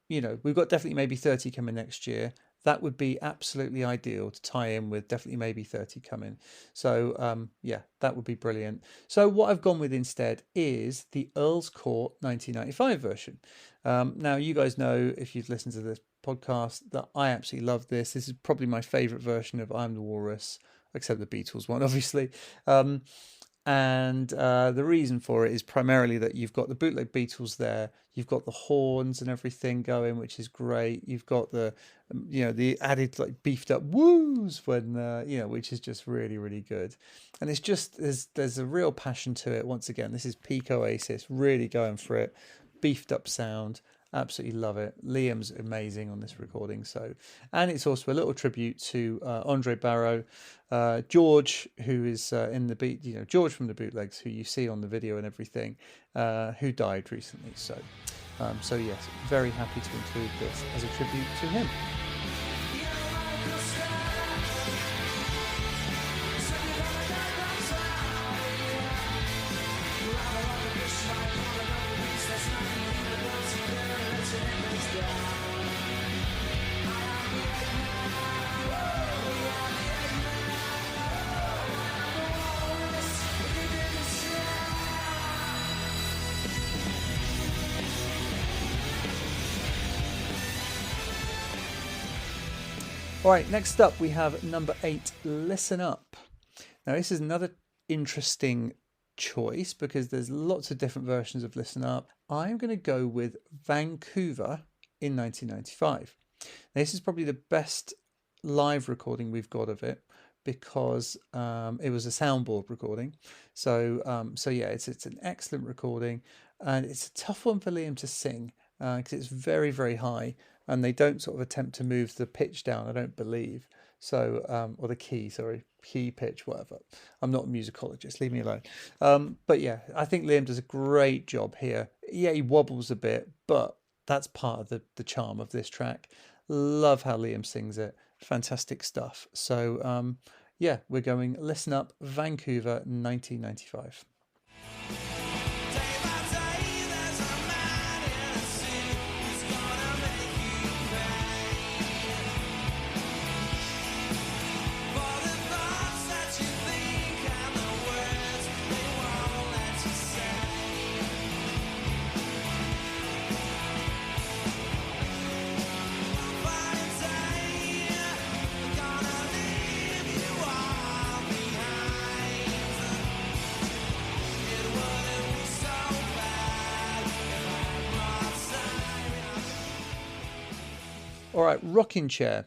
You know, we've got Definitely Maybe 30 coming next year. That would be absolutely ideal to tie in with Definitely Maybe 30 coming. So, yeah, that would be brilliant. So what I've gone with instead is the Earl's Court 1995 version. Now, you guys know, if you've listened to this podcast, that I absolutely love this. This is probably my favourite version of I'm the Walrus, except the Beatles one, obviously. And the reason for it is primarily that you've got the bootleg Beatles there, you've got the horns and everything going, which is great. You've got the, the added like beefed up woos when, which is just really, really good. And it's just, there's a real passion to it. Once again, this is peak Oasis, really going for it, beefed up sound. Absolutely love it. Liam's amazing on this recording. And it's also a little tribute to Andre Barrow, George, who is in the beat, George from the Bootlegs, who you see on the video and everything, who died recently. So yes, very happy to include this as a tribute to him. All right, next up we have number 8, Listen Up. Now this is another interesting choice because there's lots of different versions of Listen Up. I'm going to go with Vancouver in 1995. Now, this is probably the best live recording we've got of it because it was a soundboard recording. So yeah, it's an excellent recording, and it's a tough one for Liam to sing because it's very, very high. And they don't sort of attempt to move the pitch down, I don't believe. So, or the key, key, pitch, whatever. I'm not a musicologist, leave me alone. But yeah, I think Liam does a great job here. Yeah, he wobbles a bit, but that's part of the charm of this track. Love how Liam sings it. Fantastic stuff. So, yeah, we're going Listen Up, Vancouver, 1995. All right, rocking chair.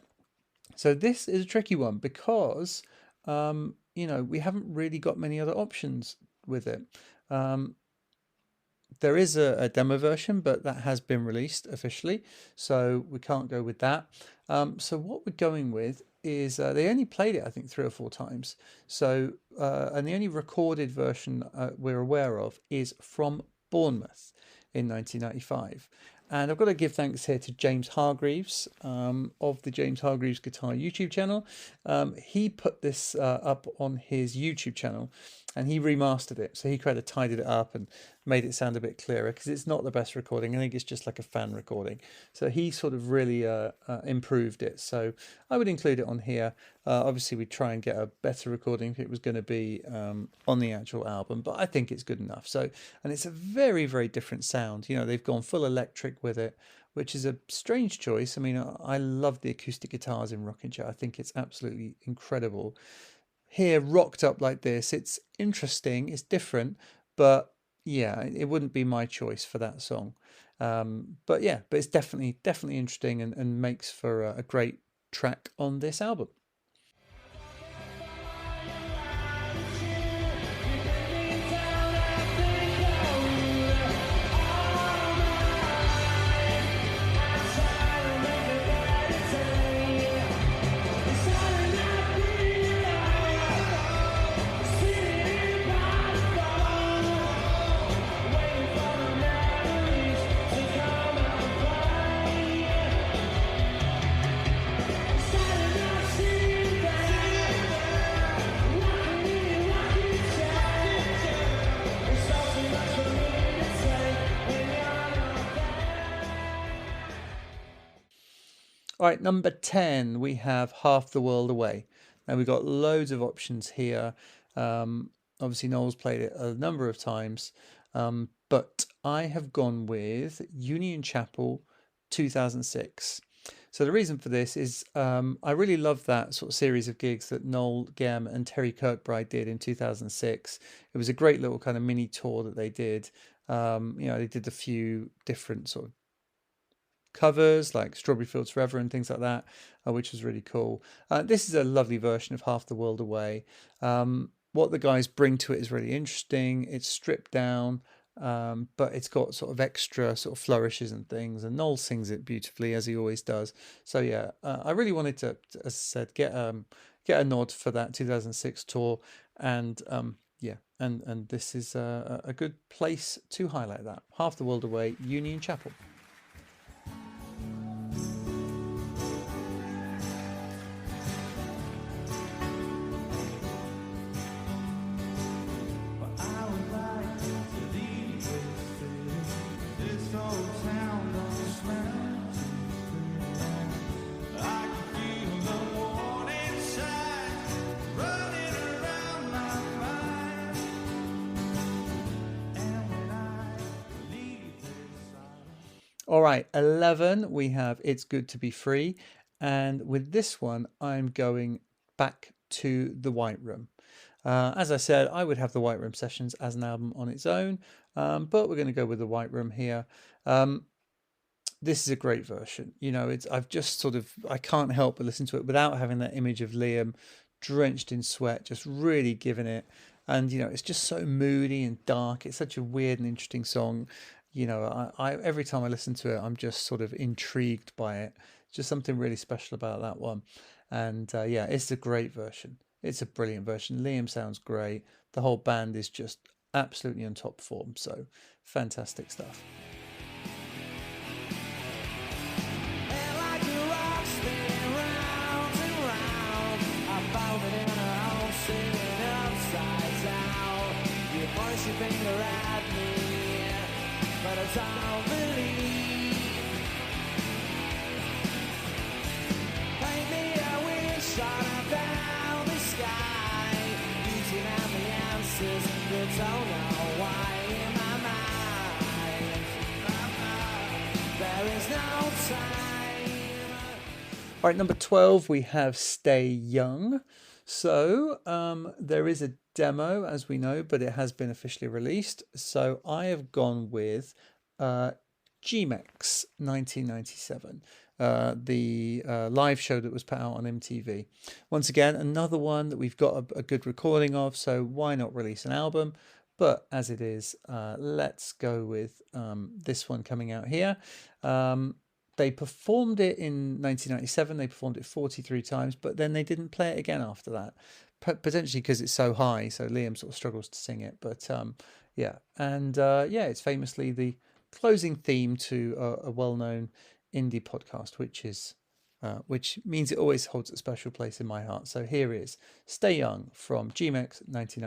So this is a tricky one because, we haven't really got many other options with it. There is a demo version, but that has been released officially, so we can't go with that. So what we're going with is they only played it, I think, 3 or 4 times. So, and the only recorded version we're aware of is from Bournemouth in 1995. And I've got to give thanks here to James Hargreaves of the James Hargreaves Guitar YouTube channel. He put this up on his YouTube channel and he remastered it. So he kind of tidied it up and made it sound a bit clearer because it's not the best recording. I think it's just like a fan recording. So he sort of really improved it. So I would include it on here. Obviously, we'd try and get a better recording if it was going to be on the actual album, but I think it's good enough. So, and it's a very, very different sound. They've gone full electric with it, which is a strange choice. I mean, I love the acoustic guitars in Rockin' Chair. I think it's absolutely incredible. Here, rocked up like this, it's interesting, it's different, but yeah, it wouldn't be my choice for that song. But it's definitely interesting and makes for a great track on this album. All right, number 10, we have Half the World Away. Now, we've got loads of options here. Obviously, Noel's played it a number of times, but I have gone with Union Chapel 2006. So the reason for this is I really love that sort of series of gigs that Noel Gem and Terry Kirkbride did in 2006. It was a great little kind of mini tour that they did. They did a few different sort of covers like Strawberry Fields Forever and things like that, which was really cool. This is a lovely version of Half the World Away. What the guys bring to it is really interesting. It's stripped down, but it's got sort of extra sort of flourishes and things, and Noel sings it beautifully as he always does. So yeah, I really wanted to, as I said, get a nod for that 2006 tour, and and this is a good place to highlight that. Half the World Away, Union Chapel. All right, 11, we have It's Good to Be Free. And with this one, I'm going back to the White Room. As I said, I would have the White Room Sessions as an album on its own, but we're going to go with the White Room here. This is a great version. I can't help but listen to it without having that image of Liam drenched in sweat, just really giving it. And, it's just so moody and dark. It's such a weird and interesting song. I every time I listen to it, I'm just sort of intrigued by it. Just something really special about that one. And it's a great version. It's a brilliant version. Liam sounds great. The whole band is just absolutely on top form. So fantastic stuff. But I don't believe. Paint me a wish on a boundless sky, using out the answers that don't know why. In my mind, there is no time. All right, number 12, we have Stay Young. So there is a demo, as we know, but it has been officially released. So I have gone with GMEX 1997, the live show that was put out on MTV. Once again, another one that we've got a good recording of, so why not release an album? But as it is, let's go with this one coming out here. They performed it in 1997. They performed it 43 times, but then they didn't play it again after that, potentially because it's so high. So Liam sort of struggles to sing it. But it's famously the closing theme to a well-known indie podcast, which means it always holds a special place in my heart. So here is Stay Young from GMEX 1997.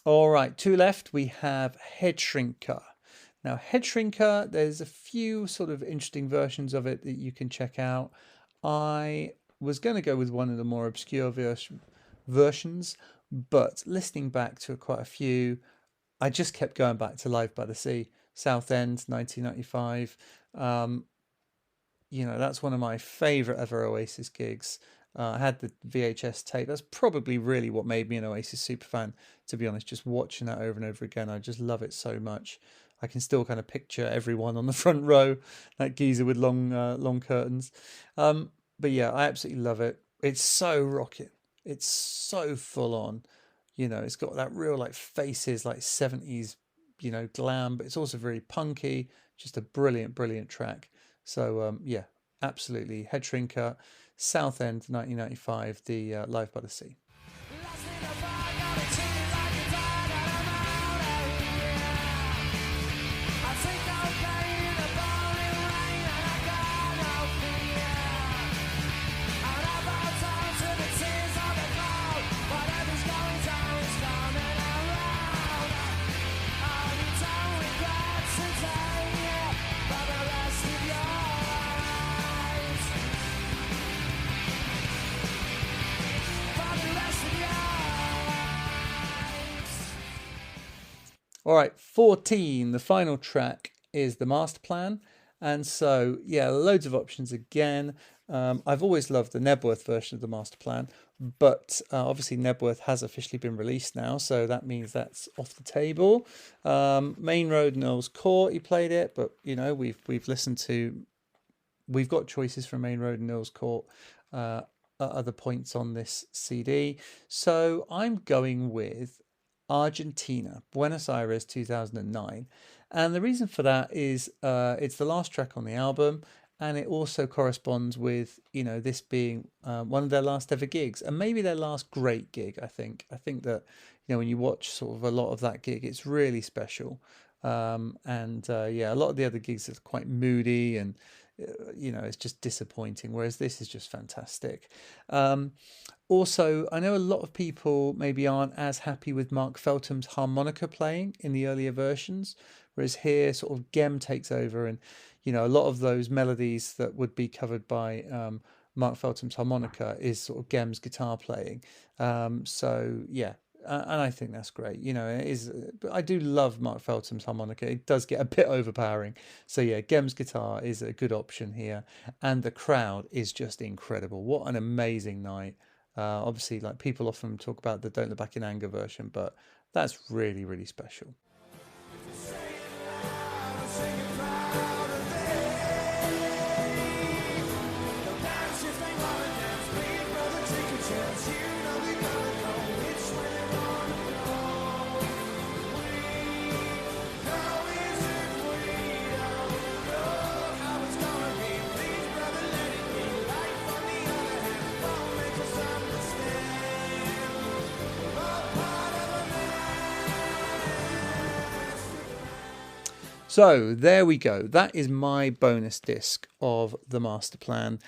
All right, two left. We have Head Shrinker. Now, Head Shrinker, there's a few sort of interesting versions of it that you can check out. I was going to go with one of the more obscure versions, but listening back to quite a few, I just kept going back to Live by the Sea, Southend, 1995. That's one of my favorite ever Oasis gigs. I had the VHS tape. That's probably really what made me an Oasis superfan, to be honest. Just watching that over and over again, I just love it so much. I can still kind of picture everyone on the front row, that geezer with long curtains. But yeah, I absolutely love it. It's so rocking. It's so full on. It's got that real like faces, like 70s, glam, but it's also very punky. just a brilliant track. So yeah, absolutely. Head Shrinker, Southend 1995, the Live by the Sea. All right, 14, the final track is the Masterplan. And so, yeah, loads of options again. I've always loved the Nebworth version of the Masterplan, but obviously Nebworth has officially been released now, so that means that's off the table. Main Road and Earl's Court, he played it, but, you know, we've got choices from Main Road and Earl's Court at other points on this CD. So I'm going with Argentina, Buenos Aires 2009. And the reason for that is it's the last track on the album, and it also corresponds with, you know, this being one of their last ever gigs, and maybe their last great gig. I think that, you know, when you watch sort of a lot of that gig, it's really special. Yeah, a lot of the other gigs are quite moody and, you know, it's just disappointing, whereas this is just fantastic. Also, I know a lot of people maybe aren't as happy with Mark Feltham's harmonica playing in the earlier versions, whereas here sort of Gem takes over, and, you know, a lot of those melodies that would be covered by Mark Feltham's harmonica is sort of Gem's guitar playing. So yeah, and I think that's great. You know, it is. I do love Mark Feltham's harmonica. It does get a bit overpowering. So yeah, Gem's guitar is a good option here, and the crowd is just incredible. What an amazing night! Obviously, like, people often talk about the Don't Look Back in Anger version, but that's really special. So there we go. That is my bonus disc of the Masterplan.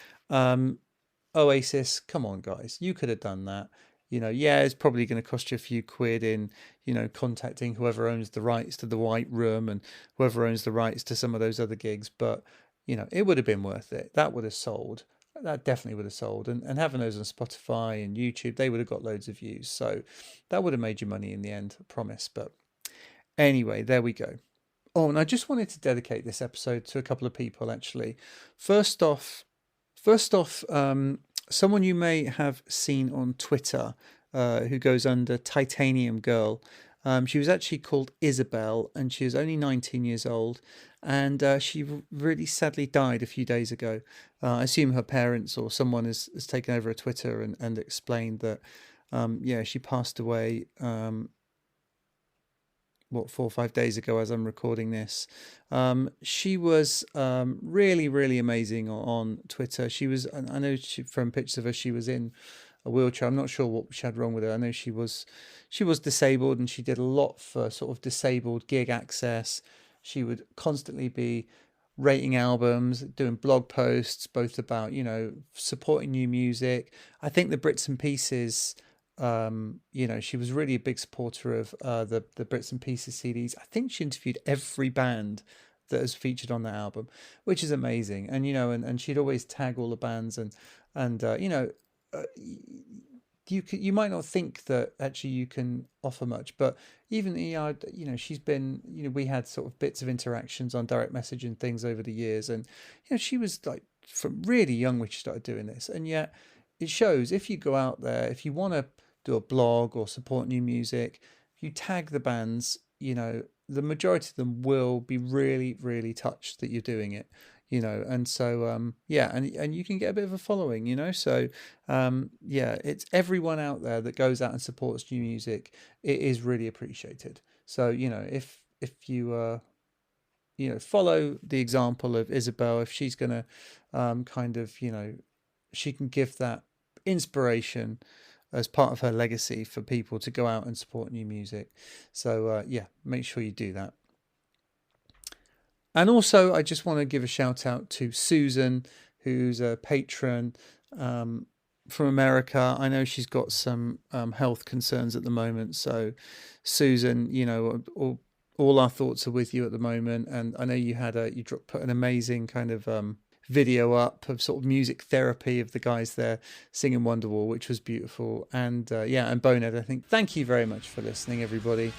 Oasis, come on, guys, you could have done that. You know, yeah, it's probably going to cost you a few quid in, you know, contacting whoever owns the rights to the White Room and whoever owns the rights to some of those other gigs. But, you know, it would have been worth it. That would have sold. That definitely would have sold. And having those on Spotify and YouTube, they would have got loads of views. So that would have made you money in the end, I promise. But anyway, there we go. Oh, and I just wanted to dedicate this episode to a couple of people, actually. First off, someone you may have seen on Twitter, who goes under Titanium Girl. She was actually called Isabel, and she was only 19 years old, and she really sadly died a few days ago. I assume her parents or someone has taken over her Twitter and explained that, yeah, she passed away 4 or 5 days ago as I'm recording this. She was really amazing on Twitter. She was, I know from pictures of her, she was in a wheelchair. I'm not sure what she had wrong with her. I know she was disabled, and she did a lot for sort of disabled gig access. She would constantly be rating albums, doing blog posts, both about, you know, supporting new music. I think the Bits and Pieces, you know, she was really a big supporter of the Bits and Pieces CDs. I think she interviewed every band that was featured on that album, which is amazing. And, you know, and she'd always tag all the bands, and you know, you might not think that actually you can offer much, but even, you know, she's been, you know, we had sort of bits of interactions on direct message and things over the years, and, you know, she was like from really young when she started doing this. And yet it shows, if you go out there, if you want to do a blog or support new music, if you tag the bands, you know, the majority of them will be really touched that you're doing it, you know. And so yeah, and you can get a bit of a following, you know. So yeah, it's everyone out there that goes out and supports new music. It is really appreciated. So, you know, if you follow the example of Isabel. If she's going to she can give that inspiration as part of her legacy for people to go out and support new music. So make sure you do that. And also, I just want to give a shout out to Susan, who's a patron from America. I know she's got some health concerns at the moment. So Susan, all our thoughts are with you at the moment. And I know you had put an amazing kind of video up of sort of music therapy of the guys there singing Wonderwall, which was beautiful. And and Bonehead, I think. Thank you very much for listening, everybody.